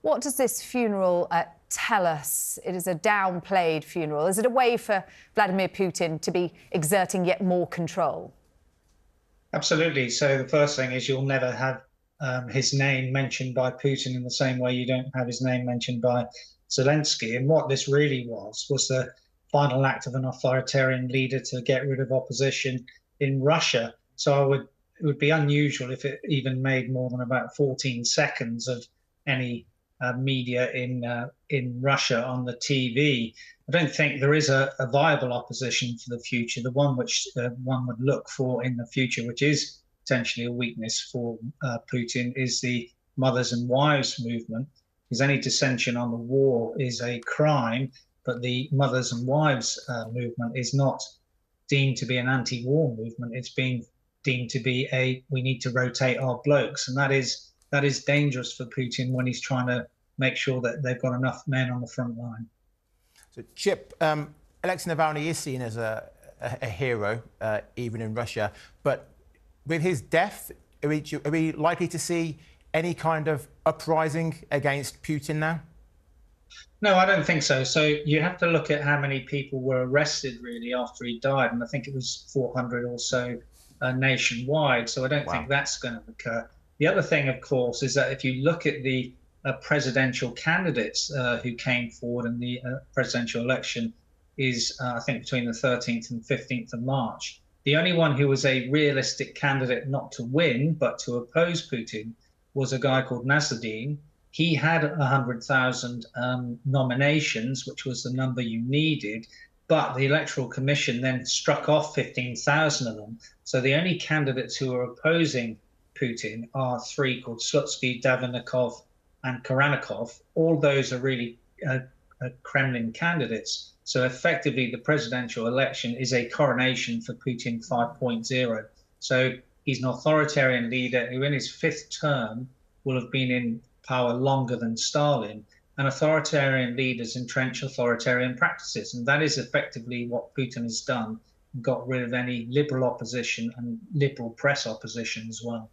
What does this funeral tell us? It is a downplayed funeral. Is it a way for Vladimir Putin to be exerting yet more control? Absolutely. So the first thing is you'll never have his name mentioned by Putin in the same way you don't have his name mentioned by Zelensky. And what this really was the final act of an authoritarian leader to get rid of opposition in Russia. So it would be unusual if it even made more than about 14 seconds of any media in Russia on the TV. I don't think there is a viable opposition for the future. The one which one would look for in the future, which is potentially a weakness for Putin, is the mothers and wives movement. Because any dissension on the war is a crime, but the mothers and wives movement is not deemed to be an anti-war movement. It's being deemed to be we need to rotate our blokes, and that is dangerous for Putin when he's trying to make sure that they've got enough men on the front line. So, Chip, Alexei Navalny is seen as a hero, even in Russia. But with his death, are we likely to see any kind of uprising against Putin now? No, I don't think so. So you have to look at how many people were arrested, really, after he died. And I think it was 400 or so nationwide. So I don't think that's going to occur. The other thing, of course, is that if you look at the presidential candidates who came forward in the presidential election is, I think, between the 13th and 15th of March. The only one who was a realistic candidate not to win, but to oppose Putin, was a guy called Nasruddin. He had 100,000 nominations, which was the number you needed, but the Electoral Commission then struck off 15,000 of them. So the only candidates who are opposing Putin are three called Slutsky, Davynikov, and Karanikov. All those are really Kremlin candidates. So effectively, the presidential election is a coronation for Putin 5.0. So he's an authoritarian leader who in his fifth term will have been in power longer than Stalin. And authoritarian leaders entrench authoritarian practices. And that is effectively what Putin has done, got rid of any liberal opposition and liberal press opposition as well.